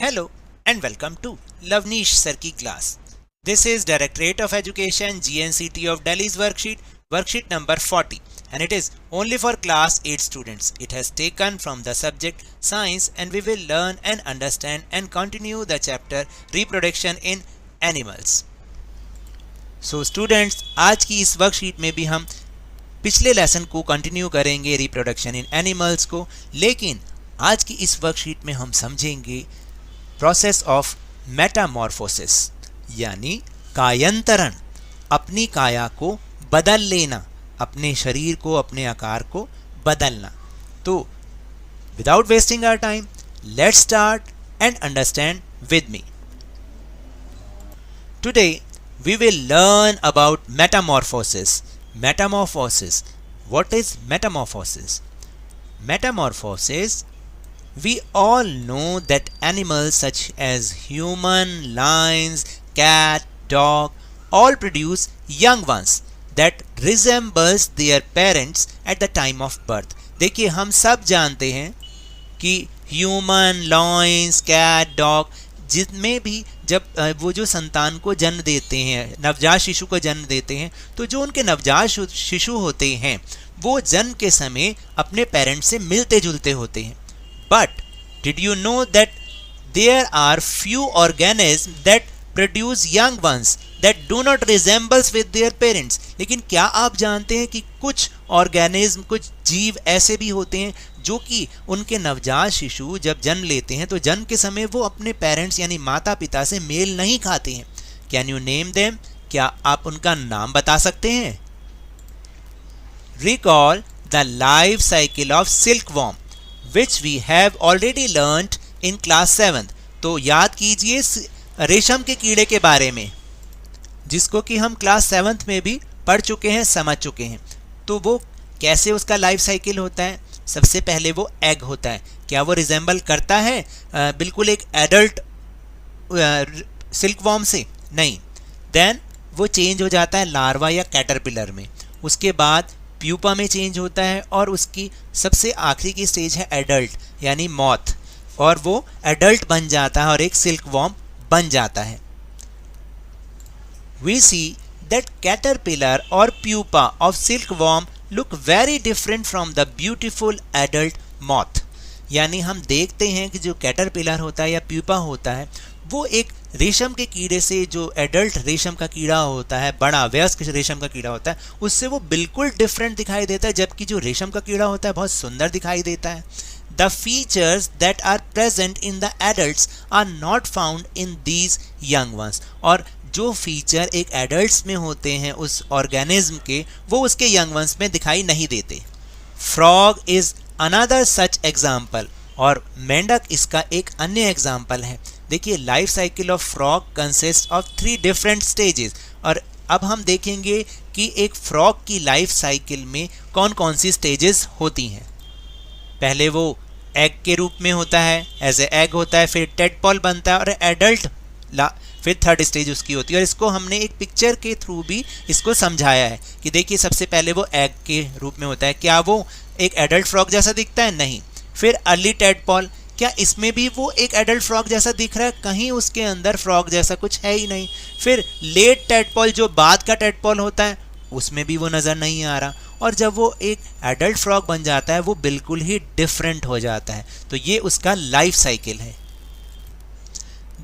Hello and welcome to Lavnish Sarki class. This is Directorate of Education GNCT of Delhi's worksheet number 40, and it is only for class 8 students. It has taken from the subject science and we will learn and understand and continue the chapter reproduction in animals. So students, आज की इस worksheet में भी हम पिछले lesson को continue करेंगे reproduction in animals को, लेकिन आज की इस वर्कशीट में हम समझेंगे प्रोसेस ऑफ मेटामॉर्फोसिस यानी कायांतरण, अपनी काया को बदल लेना, अपने शरीर को, अपने आकार को बदलना। तो without wasting our time, let's start and understand with me. Today we will learn about metamorphosis. Metamorphosis. What is metamorphosis? Metamorphosis, we all know that animals such as human, lions, cat, dog all produce young ones that resembles their parents at the time of birth. देखिए, हम सब जानते हैं कि human, lions, cat, dog जिनमें भी जब वो जो संतान को जन्म देते हैं, नवजात शिशु को जन्म देते हैं, तो जो उनके नवजात शिशु होते हैं वो जन्म के समय अपने पेरेंट्स से मिलते जुलते होते हैं। But did you know that there are few organism that produce young ones that do not resembles with their parents. लेकिन क्या आप जानते हैं कि कुछ ऑर्गेनिज्म, कुछ जीव ऐसे भी होते हैं जो कि उनके नवजात शिशु जब जन्म लेते हैं तो जन्म के समय वो अपने पेरेंट्स यानी माता पिता से मेल नहीं खाते हैं। Can you name them? क्या आप उनका नाम बता सकते हैं? Recall the life cycle of silkworm which we have already learned in class 7। तो याद कीजिए रेशम के कीड़े के बारे में, जिसको कि हम क्लास 7 में भी पढ़ चुके हैं, समझ चुके हैं। तो वो कैसे उसका लाइफ साइकिल होता है? सबसे पहले वो एग होता है। क्या वो रिजेंबल करता है बिल्कुल एक एडल्ट सिल्कवॉर्म से? नहीं। देन वो चेंज हो जाता है लार्वा या कैटरपिलर में, उसके बाद प्यूपा में चेंज होता है और उसकी सबसे आखिरी की स्टेज है एडल्ट यानी मॉथ, और वो एडल्ट बन जाता है और एक सिल्कवॉर्म बन जाता है। We see that caterpillar or pupa of silkworm look very different from the beautiful adult moth। यानी हम देखते हैं कि जो कैटरपिलर होता है या प्यूपा होता है वो एक रेशम के कीड़े से, जो एडल्ट रेशम का कीड़ा होता है, बड़ा वयस्क रेशम का कीड़ा होता है, उससे वो बिल्कुल डिफरेंट दिखाई देता है, जबकि जो रेशम का कीड़ा होता है बहुत सुंदर दिखाई देता है। The features that are present in the adults are not found in these young ones। और जो फीचर एक एडल्ट्स में होते हैं उस ऑर्गेनिज्म के, वो उसके यंग वंस में दिखाई नहीं देते। Frog is another such example, और मेंढक इसका एक अन्य एग्जाम्पल है। देखिए, life cycle of frog consist of 3 different stages. और अब हम देखेंगे कि एक फ्रॉग की लाइफ साइकिल में कौन कौन सी स्टेजेस होती हैं। पहले वो एग के रूप में होता है, एज ए एग होता है, फिर टेडपॉल बनता है और एडल्ट, फिर थर्ड स्टेज उसकी होती है। और इसको हमने एक पिक्चर के थ्रू भी इसको समझाया है कि देखिए, सबसे पहले वो एग के रूप में होता है। क्या वो एक एडल्ट फ्रॉग जैसा दिखता है? नहीं। फिर अर्ली टेडपॉल, क्या इसमें भी वो एक एडल्ट फ्रॉग जैसा दिख रहा है? कहीं उसके अंदर फ्रॉग जैसा कुछ है ही नहीं। फिर लेट टेडपॉल, जो बाद का टेडपॉल होता है, उसमें भी वो नज़र नहीं आ रहा। और जब वो एक एडल्ट फ्रॉग बन जाता है वो बिल्कुल ही डिफरेंट हो जाता है। तो ये उसका लाइफ साइकिल है।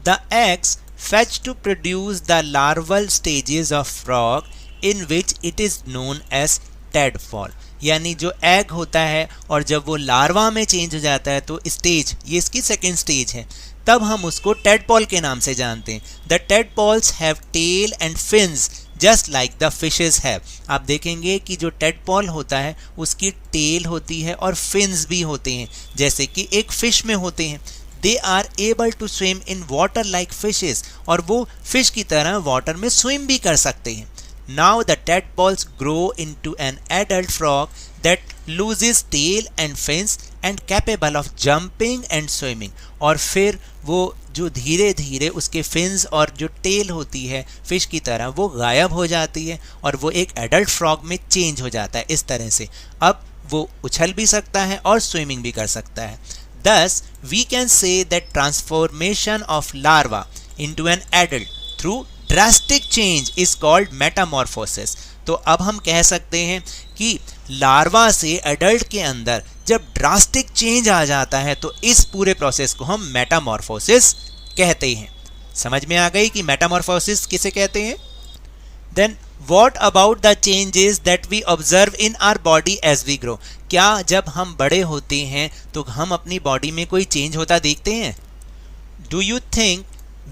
The eggs fetch to produce the larval stages of frog in which it is known as tadpole। यानी जो एग होता है और जब वो लार्वा में चेंज हो जाता है तो स्टेज, ये इसकी सेकेंड स्टेज है, तब हम उसको टेडपॉल के नाम से जानते हैं। The tadpoles have tail and fins just like the fishes have. आप देखेंगे कि जो टेडपॉल होता है उसकी टेल होती है और फिन्स भी होते हैं जैसे कि एक फिश में होते हैं। They are able to swim in water like fishes, और वो फिश की तरह वाटर में स्विम भी कर सकते हैं। Now the tadpoles grow into an adult frog that loses tail and fins and capable of jumping and swimming। और फिर वो जो धीरे धीरे उसके फिन्स और जो टेल होती है फिश की तरह वो गायब हो जाती है और वो एक एडल्ट फ्रॉग में चेंज हो जाता है। इस तरह से अब वो उछल भी सकता है और स्विमिंग भी कर सकता है। Thus, we can say that transformation of larva into an adult through drastic change is called metamorphosis. तो अब हम कह सकते हैं कि लार्वा से एडल्ट के अंदर जब ड्रास्टिक चेंज आ जाता है तो इस पूरे प्रोसेस को हम मेटामॉर्फोसिस कहते हैं। समझ में आ गई कि मेटामॉर्फोसिस किसे कहते हैं? Then what about the changes that we observe in our body as we grow? क्या जब हम बड़े होते हैं तो हम अपनी बॉडी में कोई चेंज होता देखते हैं? Do you think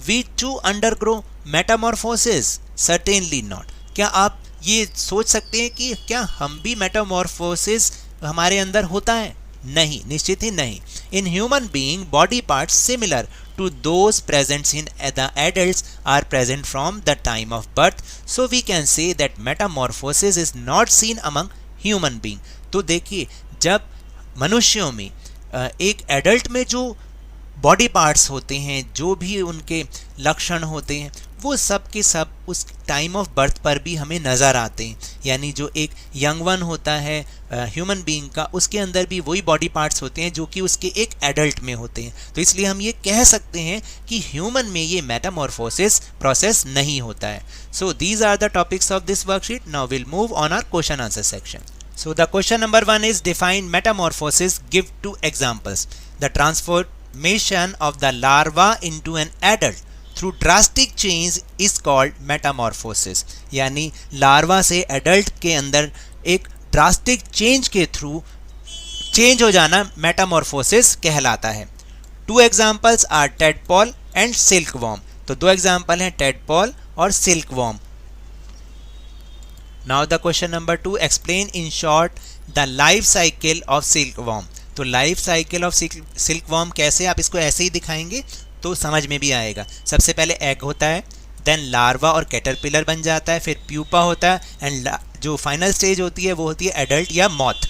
we to undergrow metamorphosis? Certainly not. क्या आप ये सोच सकते हैं कि क्या हम भी मेटामॉर्फोसिस हमारे अंदर होता है? नहीं, निश्चित ही नहीं। In human being body parts similar to those present in the adults are present from the time of birth, so we can say that metamorphosis is not seen among human being. तो देखिए, जब मनुष्यों में एक adult में जो body parts होते हैं, जो भी उनके लक्षण होते हैं, वो सब के सब उस टाइम ऑफ बर्थ पर भी हमें नज़र आते हैं। यानी जो एक यंग वन होता है ह्यूमन बीइंग का, उसके अंदर भी वही बॉडी पार्ट्स होते हैं जो कि उसके एक एडल्ट में होते हैं। तो इसलिए हम ये कह सकते हैं कि ह्यूमन में ये मेटामॉर्फोसिस प्रोसेस नहीं होता है। So these are the topics of this worksheet. Now will move on our question answer section. So the question number 1 is define metamorphosis, give 2 examples. The transformation of the larva into an adult through drastic change is called metamorphosis. यानी larva से adult के अंदर एक drastic change के through change हो जाना metamorphosis कहलाता है। 2 examples are tadpole and silkworm. तो 2 एग्जांपल हैं टेडपॉल और silkworm. Now the question number 2, explain in short the life cycle of silkworm. तो लाइफ साइकिल ऑफ सिल्कवॉर्म कैसे, आप इसको ऐसे ही दिखाएंगे तो समझ में भी आएगा। सबसे पहले एग होता है, देन लार्वा और कैटरपिलर बन जाता है, फिर प्यूपा होता है, एंड जो फाइनल स्टेज होती है वो होती है एडल्ट या moth.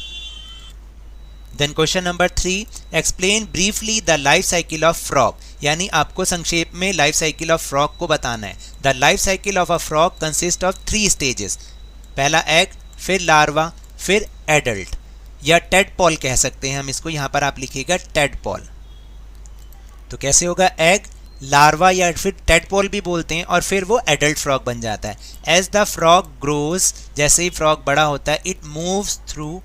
Then question number 3, explain briefly the life cycle of frog. यानी आपको संक्षेप में लाइफ साइकिल ऑफ फ्रॉग को बताना है। The life cycle of a frog consist of 3 stages. पहला एग, फिर लार्वा, फिर एडल्ट, या टेडपॉल कह सकते हैं हम इसको। यहाँ पर आप लिखिएगा टेडपॉल। तो कैसे होगा? एग, लार्वा या फिर टेडपॉल भी बोलते हैं, और फिर वो एडल्ट फ्रॉग बन जाता है। एज द फ्रॉग ग्रोज, जैसे ही फ्रॉग बड़ा होता है, it moves through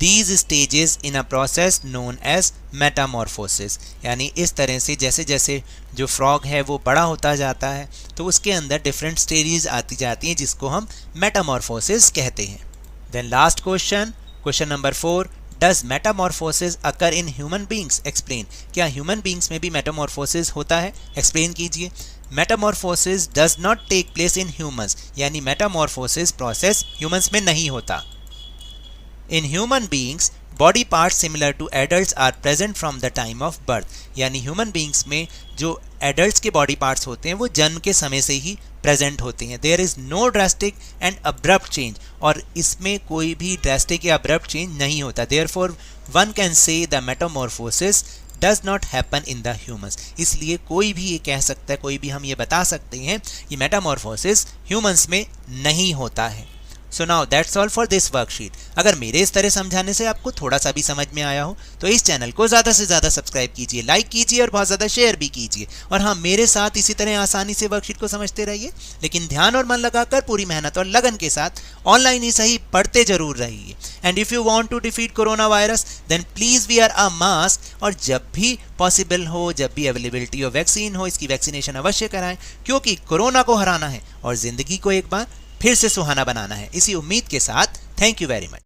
these stages in a process known as metamorphosis. यानी इस तरह से जैसे जैसे जो फ्रॉग है वो बड़ा होता जाता है तो उसके अंदर डिफरेंट स्टेजेस आती जाती हैं जिसको हम मेटामॉर्फोसिस कहते हैं। Then last question, question number 4, does metamorphosis occur in human beings? Explain. क्या ह्यूमन बींग्स में भी मेटामॉर्फोसिस होता है? एक्सप्लेन कीजिए। Metamorphosis does not take place in humans. यानी मेटामॉर्फोसिस प्रोसेस ह्यूमंस में नहीं होता। In human beings body parts similar to adults are present from the time of birth. यानी ह्यूमन बींग्स में जो एडल्ट्स के बॉडी पार्ट्स होते हैं वो जन्म के समय से ही प्रेजेंट होते हैं। There is no drastic and abrupt change, और इसमें कोई भी ड्रास्टिक या अब्रप्ट चेंज नहीं होता। Therefore one can say the Metamorphosis does not happen in the humans. इसलिए कोई भी ये कह सकता है, कोई भी हम ये बता सकते हैं कि मेटामॉर्फोसिस ह्यूमंस में नहीं होता है। So now that's all for this worksheet. अगर मेरे इस तरह समझाने से आपको थोड़ा सा भी समझ में आया हो तो इस चैनल को ज़्यादा से ज़्यादा सब्सक्राइब कीजिए, लाइक कीजिए और बहुत ज़्यादा शेयर भी कीजिए। और हाँ, मेरे साथ इसी तरह आसानी से वर्कशीट को समझते रहिए, लेकिन ध्यान और मन लगाकर पूरी मेहनत और लगन के साथ ऑनलाइन ही सही पढ़ते जरूर रहिए। And if you want to defeat corona virus then please wear a mask. और जब भी पॉसिबल हो, जब भी अवेलेबिलिटी ऑफ वैक्सीन हो, इसकी वैक्सीनेशन अवश्य कराएं, क्योंकि कोरोना को हराना है और ज़िंदगी को एक बार फिर से सुहाना बनाना है। इसी उम्मीद के साथ थैंक यू वेरी मच।